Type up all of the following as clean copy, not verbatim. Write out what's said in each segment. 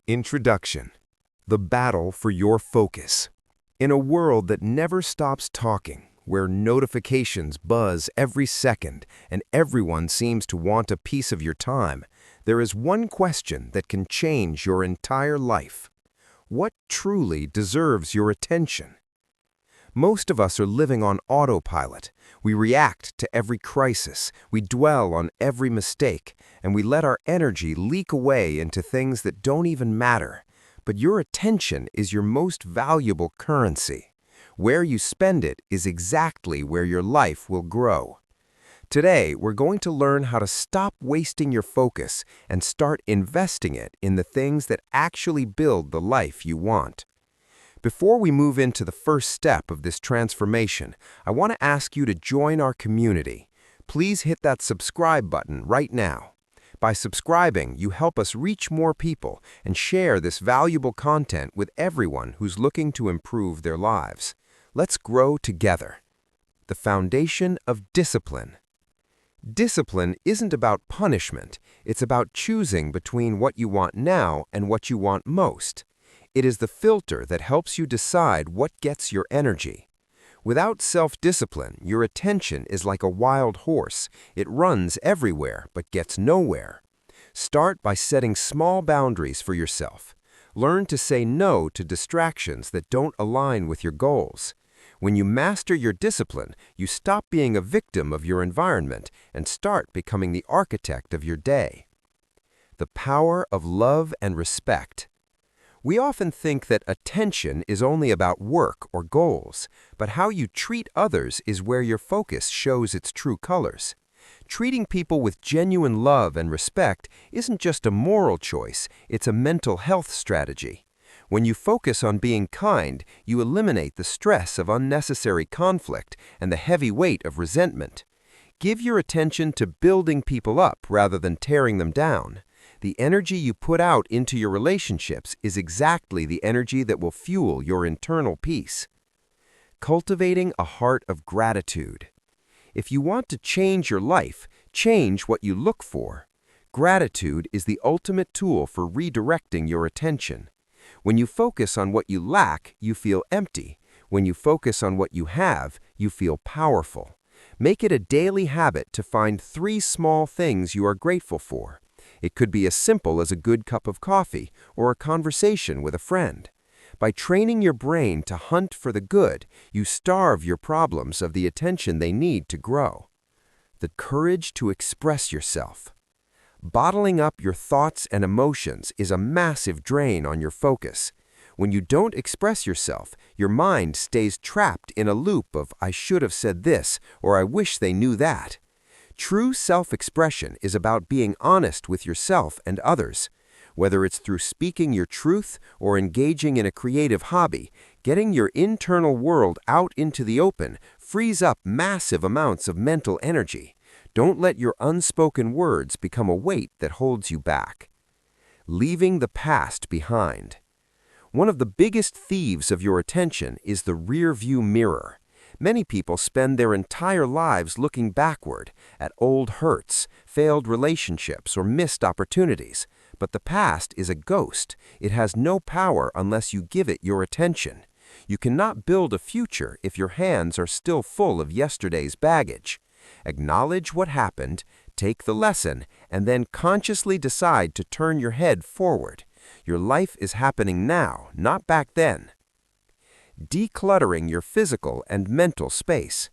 Introduction. The battle for your focus. In a world that never stops talking, where notifications buzz every second and everyone seems to want a piece of your time, there is one question that can change your entire life. What truly deserves your attention? Most of us are living on autopilot. We react to every crisis, we dwell on every mistake, and we let our energy leak away into things that don't even matter. But your attention is your most valuable currency. Where you spend it is exactly where your life will grow. Today, we're going to learn how to stop wasting your focus and start investing it in the things that actually build the life you want. Before we move into the first step of this transformation, I want to ask you to join our community. Please hit that subscribe button right now. By subscribing, you help us reach more people and share this valuable content with everyone who's looking to improve their lives. Let's grow together. The foundation of discipline. Discipline isn't about punishment. It's about choosing between what you want now and what you want most. It is the filter that helps you decide what gets your energy. Without self-discipline, your attention is like a wild horse. It runs everywhere but gets nowhere. Start by setting small boundaries for yourself. Learn to say no to distractions that don't align with your goals. When you master your discipline, you stop being a victim of your environment and start becoming the architect of your day. The power of love and respect. We often think that attention is only about work or goals, but how you treat others is where your focus shows its true colors. Treating people with genuine love and respect isn't just a moral choice, it's a mental health strategy. When you focus on being kind, you eliminate the stress of unnecessary conflict and the heavy weight of resentment. Give your attention to building people up rather than tearing them down. The energy you put out into your relationships is exactly the energy that will fuel your internal peace. Cultivating a heart of gratitude. If you want to change your life, change what you look for. Gratitude is the ultimate tool for redirecting your attention. When you focus on what you lack, you feel empty. When you focus on what you have, you feel powerful. Make it a daily habit to find 3 small things you are grateful for. It could be as simple as a good cup of coffee or a conversation with a friend. By training your brain to hunt for the good, you starve your problems of the attention they need to grow. The courage to express yourself. Bottling up your thoughts and emotions is a massive drain on your focus. When you don't express yourself, your mind stays trapped in a loop of "I should have said this" or "I wish they knew that." True self-expression is about being honest with yourself and others. Whether it's through speaking your truth or engaging in a creative hobby, getting your internal world out into the open frees up massive amounts of mental energy. Don't let your unspoken words become a weight that holds you back. Leaving the past behind. One of the biggest thieves of your attention is the rear-view mirror. Many people spend their entire lives looking backward at old hurts, failed relationships, or missed opportunities. But the past is a ghost. It has no power unless you give it your attention. You cannot build a future if your hands are still full of yesterday's baggage. Acknowledge what happened, take the lesson, and then consciously decide to turn your head forward. Your life is happening now, not back then. Decluttering your physical and mental space.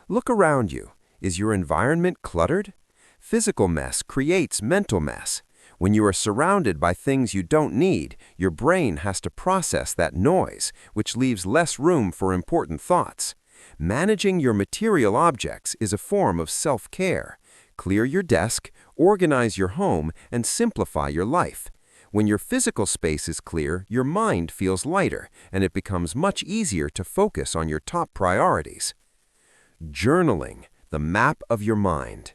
Look around you. Is your environment cluttered? Physical mess creates mental mess. When you are surrounded by things you don't need, your brain has to process that noise, which leaves less room for important thoughts. Managing your material objects is a form of self-care. Clear your desk, organize your home, and simplify your life. When your physical space is clear, your mind feels lighter, and it becomes much easier to focus on your top priorities. Journaling, the map of your mind.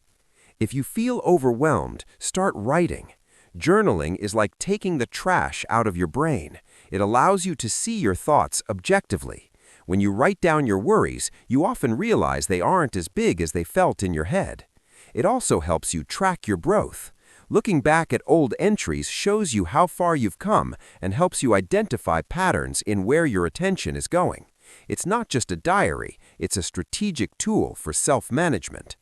If you feel overwhelmed, start writing. Journaling is like taking the trash out of your brain. It allows you to see your thoughts objectively. When you write down your worries, you often realize they aren't as big as they felt in your head. It also helps you track your growth. Looking back at old entries shows you how far you've come and helps you identify patterns in where your attention is going. It's not just a diary, it's a strategic tool for self-management.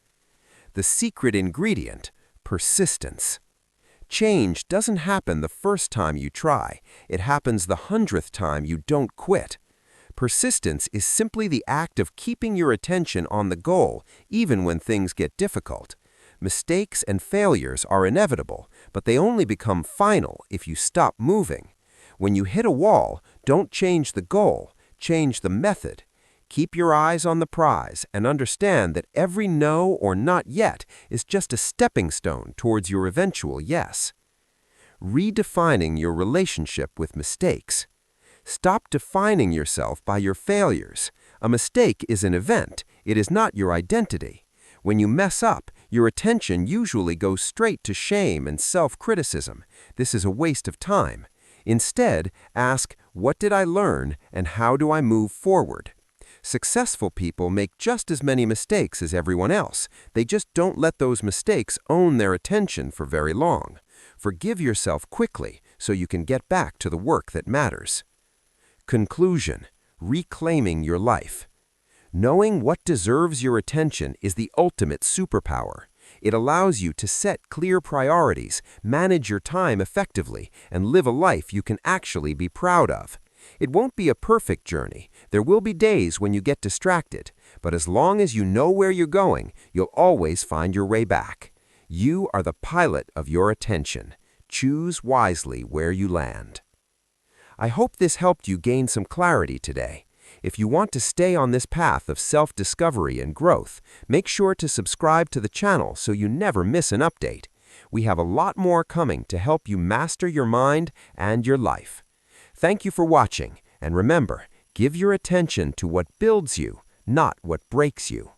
The secret ingredient: persistence. Change doesn't happen the first time you try. It happens the 100th time you don't quit. Persistence is simply the act of keeping your attention on the goal, even when things get difficult. Mistakes and failures are inevitable, but they only become final if you stop moving. When you hit a wall, don't change the goal, change the method. Keep your eyes on the prize and understand that every no or not yet is just a stepping stone towards your eventual yes. Redefining your relationship with mistakes. Stop defining yourself by your failures. A mistake is an event, it is not your identity. When you mess up, your attention usually goes straight to shame and self-criticism. This is a waste of time. Instead, ask, what did I learn and how do I move forward? Successful people make just as many mistakes as everyone else. They just don't let those mistakes own their attention for very long. Forgive yourself quickly so you can get back to the work that matters. Conclusion: reclaiming your life. Knowing what deserves your attention is the ultimate superpower. It allows you to set clear priorities, manage your time effectively, and live a life you can actually be proud of. It won't be a perfect journey. There will be days when you get distracted, but as long as you know where you're going, you'll always find your way back. You are the pilot of your attention. Choose wisely where you land. I hope this helped you gain some clarity today. If you want to stay on this path of self-discovery and growth, make sure to subscribe to the channel so you never miss an update. We have a lot more coming to help you master your mind and your life. Thank you for watching, and remember, give your attention to what builds you, not what breaks you.